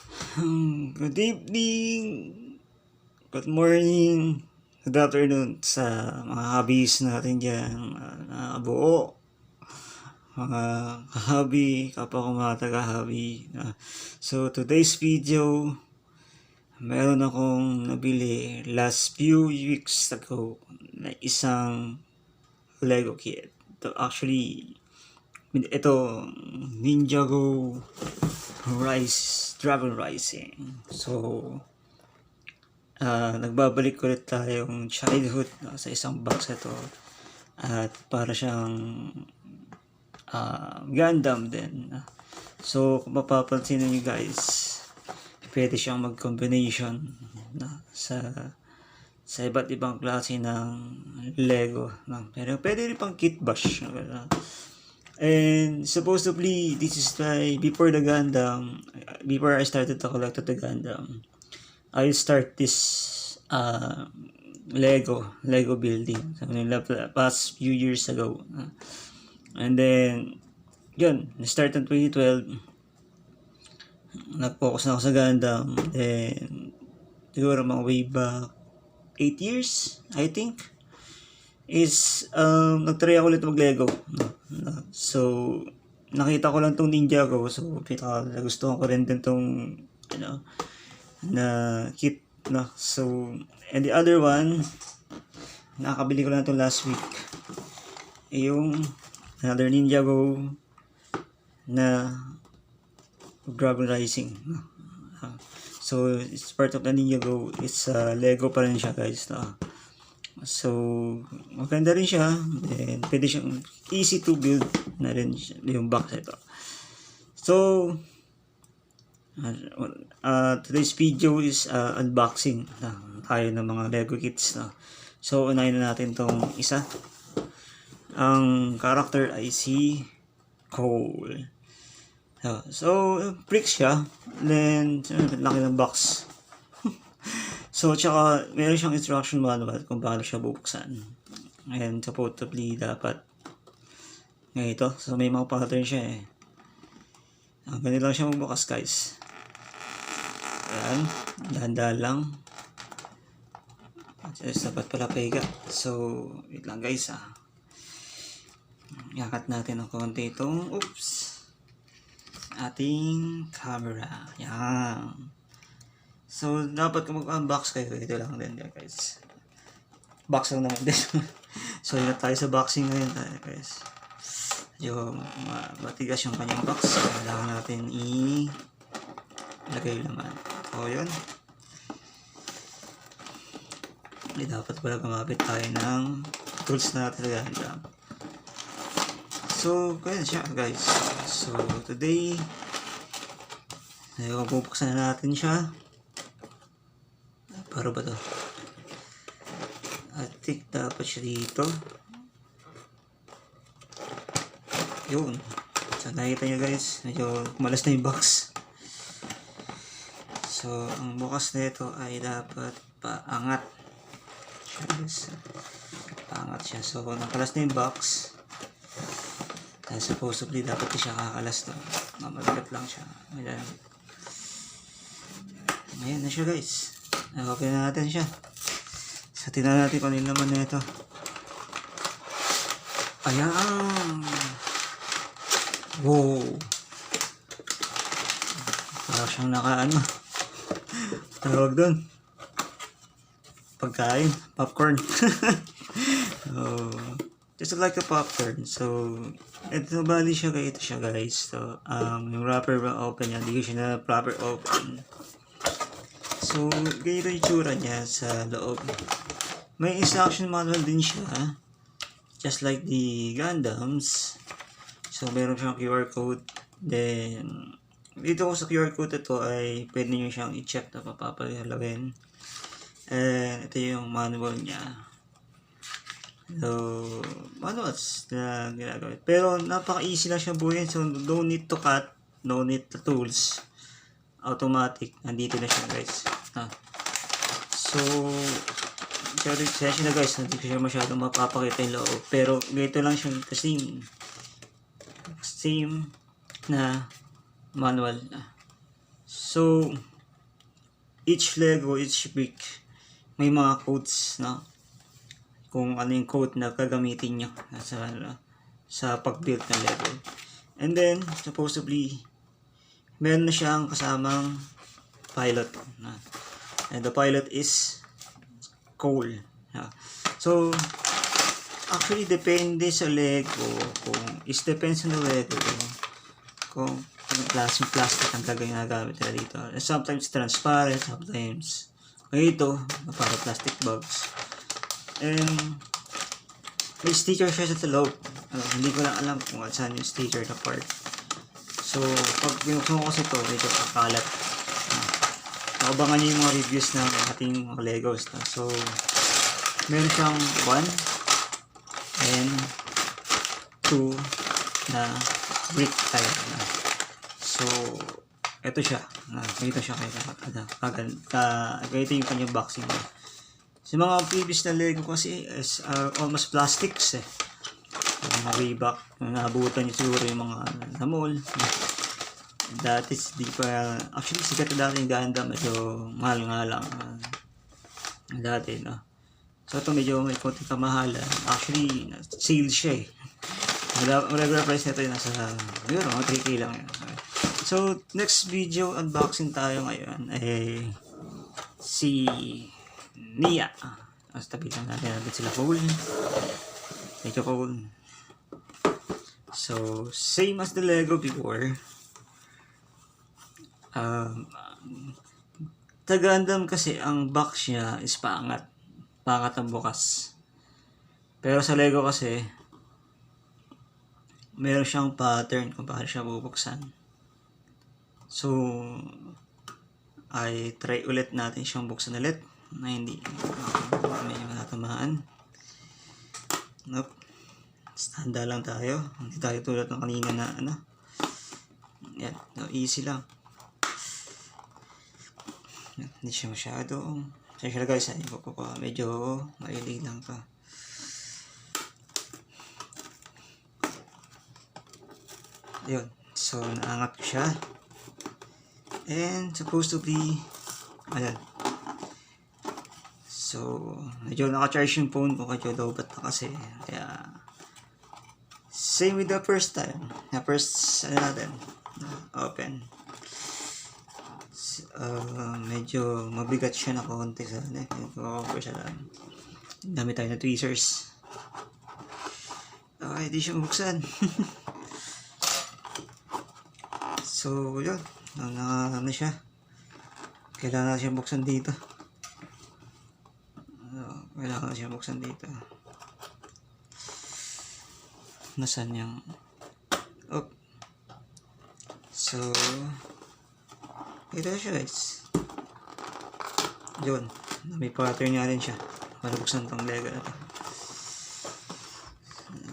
Good evening, good morning, good afternoon sa mga hobbies natin dyan, buo, mga hobby, kapwa ko mga taga-hobby. So today's video, meron akong nabili last few weeks ago na isang Lego kit. Ito Ninjago Dragon Rising. So nagbabalik ulit tayong childhood sa isang box ito, at para siyang Gundam din. So kung mapapansin niyo guys, pwede siyang mag-combination sa iba't ibang klase ng Lego, pero pwede rin pang kit bash. And supposedly this is before the Gundam, before I started to collect the Gundam, I start this Lego building sa past few years ago. And then yun, na-start in 2012. Nag-focus na ako sa Gundam. Then siguro mga way back 8 years, I think, is nag-try ako ulit mag-Lego. So nakita ko lang tong Ninjago, so nagustuhan ko rin din tong na kit, no. So and the other one, nakabili ko lang ito last week, yung another Ninjago na Dragon Rising. So it's part of the Ninjago. It's Lego pa rin siya guys, no. So maganda rin siya, then pwede siyang easy to build na rin yung box ito. So today's video is unboxing tayo ng mga Lego kits. So unahin na natin tong isa. Ang character ay si Cole. So bricks siya, then laki ng box. So tsaka meron siyang instruction manual kung paano siya bubuksan, and supposedly dapat ganito. So may mga pattern siya ganito lang siya magbukas guys. Ayan, dahan-dahan lang. Dapat pala paiga. So wait lang guys, iakat natin ng konti itong ating camera. Yan. So dapat kung mag-unbox kayo, ito lang din guys. Box lang naman din. So yun tayo sa boxing ngayon tayo guys. Medyo matigas yung kanyang box. Kailangan natin ilagay naman. So yun, dapat pala gumamit tayo ng tools natin sa Gundam. So kaya siya guys. So today bubuksan na natin siya. Para ba to? I think dapat siya dito. Yun. So nakita nyo guys, medyo kumalas na yung box. So ang bukas na ito ay dapat paangat siya. Paangat siya. So nakalas na yung box. Dahil supposedly dapat siya kakalas na. Mamagat lang siya. Ayan na siya guys. Okay na natin siya. So tingnan natin kung ano naman na ito. Ayan. Wow. Parang siyang tawag doon, pagkain, popcorn. So just like a popcorn. So ito bali siya ito siya guys. So yung wrapper ba open niya, hindi ko siya na proper open. So ganito yung tsura niya sa loob. May instruction manual din siya, just like the Gundams. So meron siyang QR code. Then dito sa QR code ito ay pwede nyo siyang i-check na papapahalawin. And ito yung manual niya. So manuals na ginagawin, pero napaka-easy lang siya buuin. So no need to cut, no need to tools, automatic nandito na siya guys. So session na guys, hindi ko siya masyadong mapapakita yung loob, pero ganito lang siya, same na manual. So, each Lego, each brick, may mga codes na kung ano yung code na gagamitin nyo sa pag-build ng Lego. And then, supposedly, meron na siyang kasamang pilot. And the pilot is coal. So, actually, depende sa Lego. Depends on the Lego. Kung anong klaseng plastic ang ginagamit nila dito. Sometimes transparent, sometimes ito, para plastic bags. And may sticker siya sa loob. Hindi ko lang alam kung saan yung sticker na part. So, pag binuksan ko kasi ito, medyo kakalat. Nakabangan niyo yung mga reviews ng ating mga Legos. So, meron siyang 1 and 2 na brick type. So, ito siya. Ganito siya ganito yung kanyang boxing. Sa mga previous na Lego kasi is almost plastics eh. Yung mga way back, naabutan nyo siguro yung mga na mall. Dati di pa, actually sikat na dati yung Gundam, medyo mahal nga lang. Dati, no? So ito medyo may konting kamahalan. Actually, sale siya eh. Regular price nito yung nasa, yun, mga 3K lang yun. So, next video unboxing tayo ngayon ay si Nia. Tapitan natin sila cool. Medyo cool. So, same as the Lego before. Gundam kasi ang box niya is paangat. Paangat ang bukas. Pero sa Lego kasi, meron siyang pattern kung paano siya bubuksan. So, ay try ulit natin siyang buksan ulit na hindi may matatamaan. Nope. Standa lang tayo. Hindi tayo tulad ng kanina na ano. Yan. No, easy lang. Yan. Hindi siya masyado. Sige guys, medyo mailig lang pa. Yun. So, naangat ko siya. And supposed to be ayan. So, medyo naka-charge yung phone ko, medyo low-bat na kasi. Kaya, same with the first time. The first, natin, open. Medyo mabigat siya na konti sa ano. Kung siya lang. Dami tayo na tweezers. Okay, di siya mabuksan. So, yun. Ano siya. Kailangan na siya buksan dito. Kailangan na siya buksan dito. Nasaan yung oh. So, ito siya guys. Yun. May pattern nga rin siya. Para buksan tong Lego na to.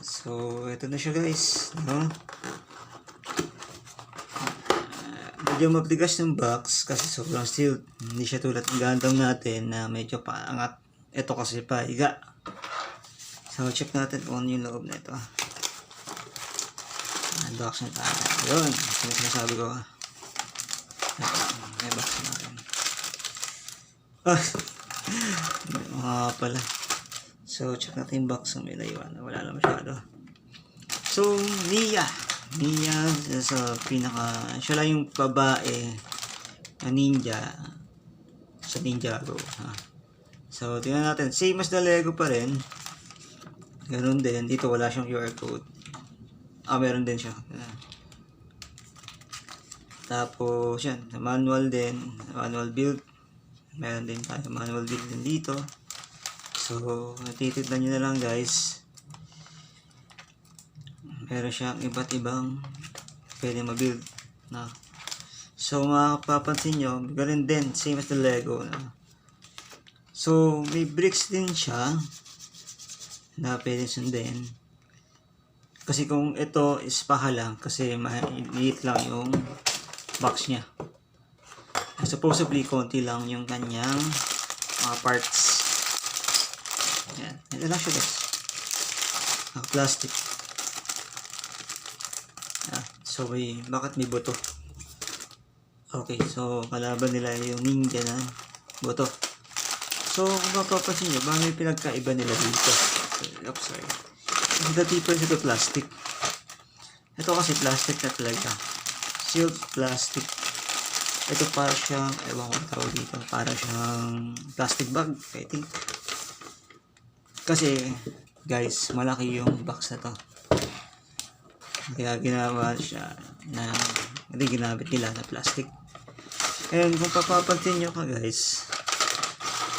So, ito na siya guys. No? Medyo mabigas yung box kasi sobrang sealed. Hindi siya tulad ng Gundam natin na medyo paangat. Ito kasi paiga. So check natin kung ano yung loob na ito. Unbox na tayo. Yun. Sinasabi ko. May box natin. Pala. So check natin yung box ng may naiwan. Wala lang masyado. So Nia sa siya lang yung babae na ninja sa Ninjago. So tingnan natin, same as the Lego pa rin, ganun din. Dito wala siyang QR code. Meron din siya. Tapos yan, manual din, manual build. Meron din tayo manual build din dito. So natitignan nyo na lang guys. Meron siyang iba't ibang pwede ma-build na. So mapapansin nyo, ganun din, same as the Lego na. So may bricks din siya na pwede sundin. Kasi kung ito is paha lang, kasi maliit lang yung box niya. Supposedly konti lang yung kanyang mga parts. Yan, ito lang siya guys. Plastic. So bakit may buto? Okay, so kalaban nila yung ninja na boto. So kung mapapansin nyo, ba may pinagkaiba nila dito? Oops, sorry. The difference ito plastic. Ito kasi plastic na talaga. Sealed plastic. Ito para siyang, ewan ko ang tawag dito, para siyang plastic bag, I think. Kasi, guys, malaki yung box na to. Kaya ginawa siya na, hindi ginamit nila na plastic. And kung papapansin nyo ka guys,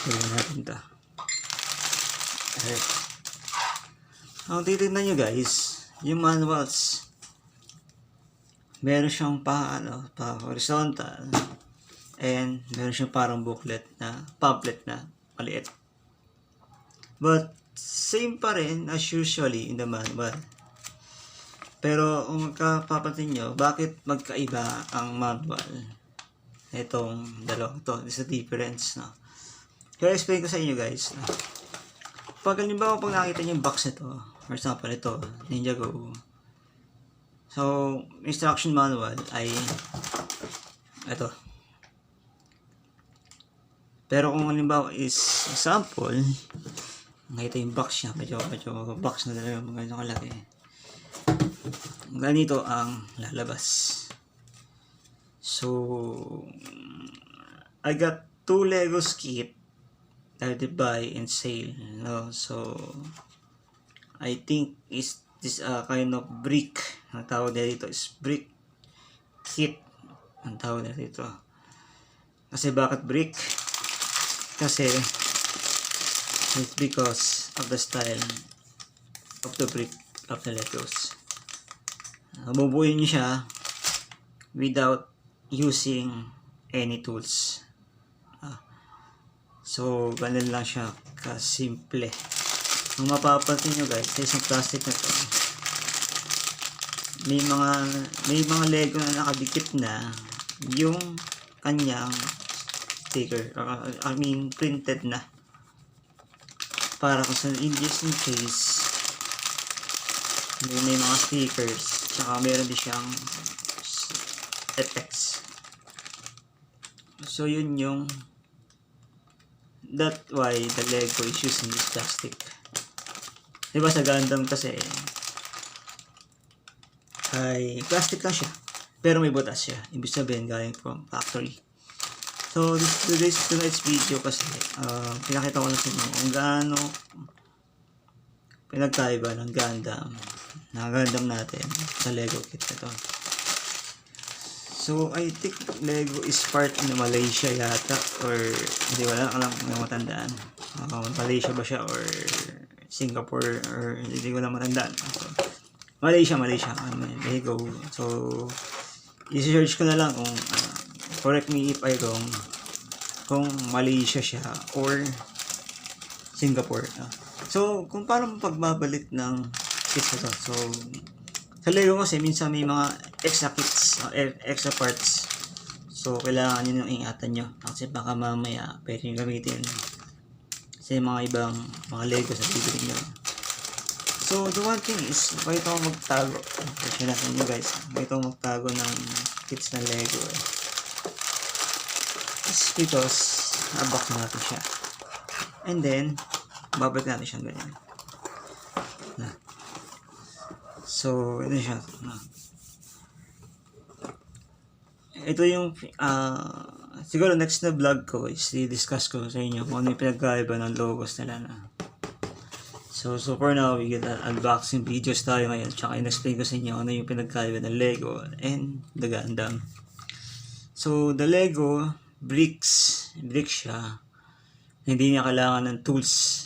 gawin natin ito. Ang titignan nyo guys, yung manuals, meron siyang pa horizontal, and meron siyang parang booklet na pamphlet na maliit. But same pa rin as usually in the manual. Pero kung kapapansin nyo, bakit magkaiba ang manual? Itong dalawang to, this is the difference, no? Kaya explain ko sa inyo guys, no? Pag halimbawa pag nakita nyo yung box nito, for example ito, Ninjago. So, instruction manual ay ito. Pero kung halimbawa is example, nakita yung box niya, medyo box na talaga, mga kalaki. Ganito ang lalabas. So, I got 2 Legos kit that I buy in sale, no? So, I think is this kind of brick. Ang tawag nila dito is brick kit. Ang tawag nila dito. Kasi bakit brick? Kasi it's because of the style of the brick of the Legos. Bubuuin niyo siya without using any tools. So, ganun lang siya kasimple. Kung mapapansin nyo guys, sa isang plastic na to, may mga Lego na nakadikit na yung kanyang sticker, I mean printed na, para kung sa in just in case may mga stickers, tsaka meron din siyang effects. So yun yung that why the Lego is using this plastic. Diba sa Gundam kasi ay plastic lang siya, pero may butas siya, ibig sabihin galing from factory. So tonight's video kasi pinakita ko lang sa inyo kung gaano pinagkaiba ng Gundam natin sa Lego kit na to. So, I think Lego is part in Malaysia yata, or hindi wala lang matandaan. Malaysia ba siya or Singapore, or hindi ko lang matandaan. So, Malaysia, Lego. So, i-search ko na lang kung correct me if I wrong, kung Malaysia siya or Singapore. So, kung paano pagbabalik ng kits na to. So, sa Lego kasi minsan may mga extra kits, extra parts. So, kailangan nyo nyung ingatan nyo. Kasi baka mamaya pwede nyo gamitin sa mga ibang mga Lego sa bibili nyo. So, the one thing is, bakit ako magtago? Kasi natin nyo guys, bakit ako magtago ng kits na Lego It's because, nabak natin siya. And then, babalik natin siya ganyan. So, ito siya. Ito yung, siguro next na vlog ko is i-discuss ko sa inyo kung ano yung pinagkaiba ng logos nila na. So for now, we get unboxing videos tayo ngayon. Tsaka in-explain ko sa inyo ano yung pinagkaiba ng Lego and the Gundam. So, the Lego, brick siya. Hindi niya kailangan ng tools.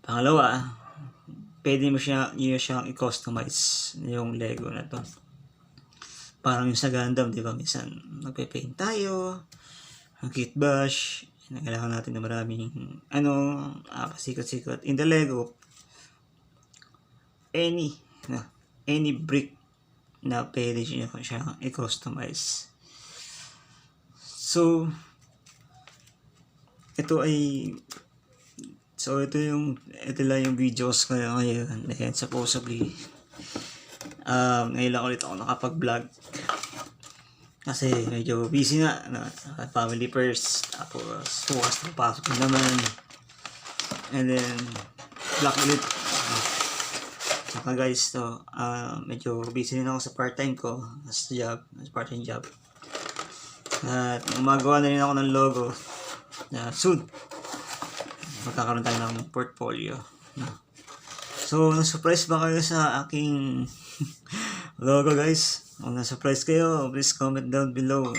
Pangalawa, pwede mo siyang i-customize yung Lego na to. Parang yung sa Gundam, di ba? Minsan, magpe-paint tayo, ang kit bash, kailangan natin na maraming, pasikot-sikot. In the Lego, any brick na pwede siyang i-customize. So, ito lang yung videos ko ngayon. And supposedly, ngayon lang ulit ako nakapag-vlog. Kasi medyo busy nga, family first, tapos bukas na pasok na naman, and then black ulit. Saka guys, medyo busy rin ako sa part-time ko, as part-time job. At gumagawa na rin ako ng logo na soon magkakaroon tayo ng portfolio. So, na-surprise ba kayo sa aking logo guys? Kung na-surprise kayo, please comment down below.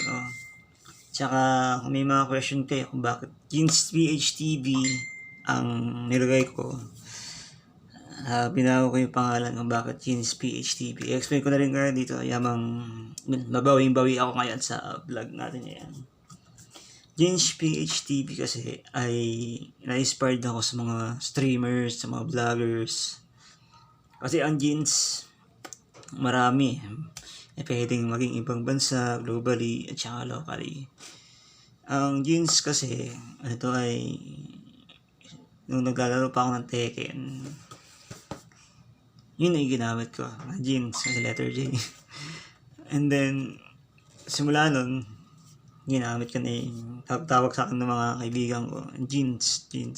Tsaka kung may mga question kayo kung bakit Jeans PH TV ang nilagay ko, binago ko yung pangalan kung bakit Jeans PH TV. I-explain ko na rin ngayon dito, yamang babawing-bawi ako ngayon sa vlog natin ngayon. Jeans PH TV kasi ay na-inspired ako sa mga streamers, sa mga vloggers. Kasi ang jeans, marami. Pwedeng maging ibang bansa, globally, at saka locally. Ang jeans kasi, ito ay, nung naglalaro pa ako ng Tekken, yun ay ginamit ko, jeans, kasi letter J. And then, simula nun, ginamit ko na yung tawag sa akin ng mga kaibigan ko, jeans, Jean.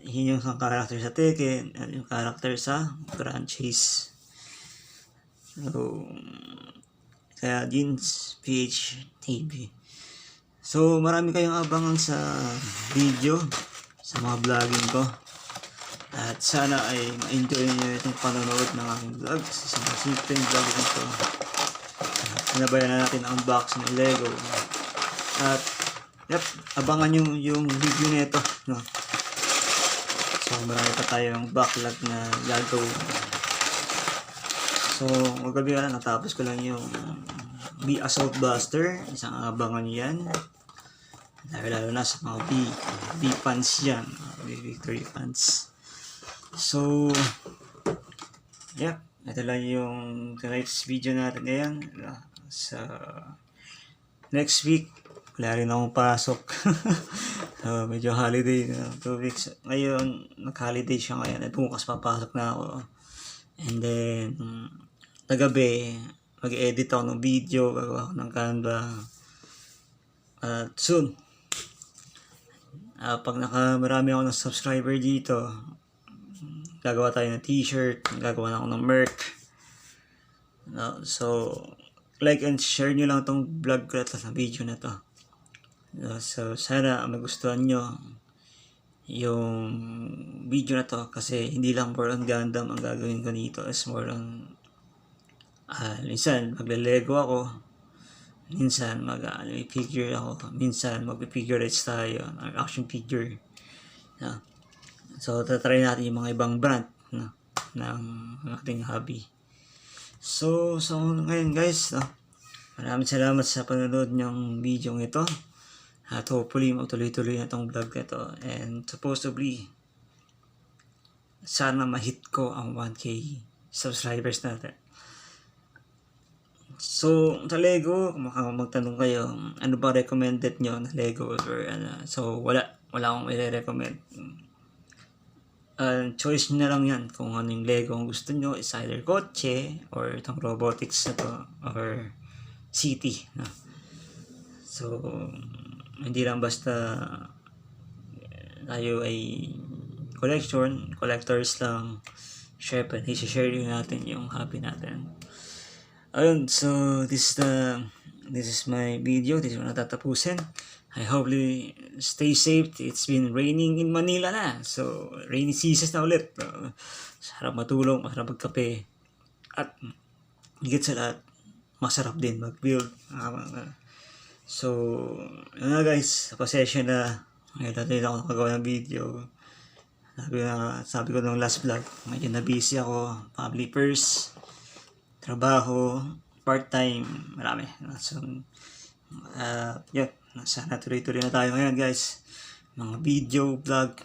Yun yung character sa Tekken, at yung character sa Grand Chase. So, kaya Jeans PH TV. So, marami kayong abangan sa video, sa mga vlogging ko. At sana ay ma-enjoy nyo itong panonood ng aking vlog. Sa mga simpleng vlog nito. Sinabayan na natin ang unbox ng Lego. At, abangan nyo yung video nito. No? So, marami pa tayong backlog na gagawin. So, magabi na, natapos ko lang yung B Assault Buster. Isang abangan nyo yan. Lalo na sa mga B fans yan. B Victory fans. So, ito lang yung tonight's video natin ngayon. Sa next week, wala rin akong pasok. So, medyo holiday na 2 weeks. Ngayon, nag-holiday siya ngayon. At bukas papasok na ako. And then, tagabi, mag-edit ako ng video, gagawa ako ng Canva. At soon, pag marami ako ng subscriber dito, gagawa tayo ng t-shirt, gagawa na ako ng merch. So, like and share nyo lang itong vlog ko at sa video na to. So, sana magustuhan nyo yung video na to kasi hindi lang more on Gundam ang gagawin ko dito. It's more on minsan magle-lego ako, minsan mag-figure ako, minsan mag-figurates tayo, action figure. So, tatry natin yung mga ibang brand ng ating hobby. So ngayon guys, maraming salamat sa panonood ng video ito. At hopefully, magtuloy-tuloy na itong vlog na ito. And supposedly, sana ma-hit ko ang 1K subscribers natin. So, sa Lego, kung magtanong kayo, ano ba recommended nyo na Lego or ano? So, wala akong i-recommend. Choice nyo na lang yan kung ano yung Lego ang gusto nyo. Is either kotse, or itong robotics na to, or city. So, hindi lang basta tayo ay collectors lang. Syempre, i-share natin yung hobby natin. Ayun, so this is my video. This is natatapusin. I hope you stay safe. It's been raining in Manila na. So, rainy season na ulit. Sarap matulog, masarap magkape. At higit sa lahat, masarap din mag-build. So, yun na guys, pasensya na. Ngayon natin ako nakagawa ng video. Sabi ko nung last vlog, medyo na busy ako. Family first, trabaho, part-time, marami. So, sana tuloy-tuloy na tayo ngayon guys. Mga video, vlog,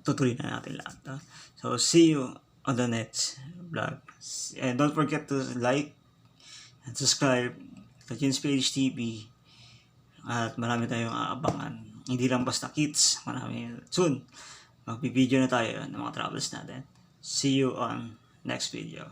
tutuloy na natin lahat. So, see you on the next vlog. And don't forget to like and subscribe to Jeans PH TV. At marami tayong aabangan. Hindi lang basta kids. Marami. Soon, mag-video na tayo ng mga travels natin. See you on next video.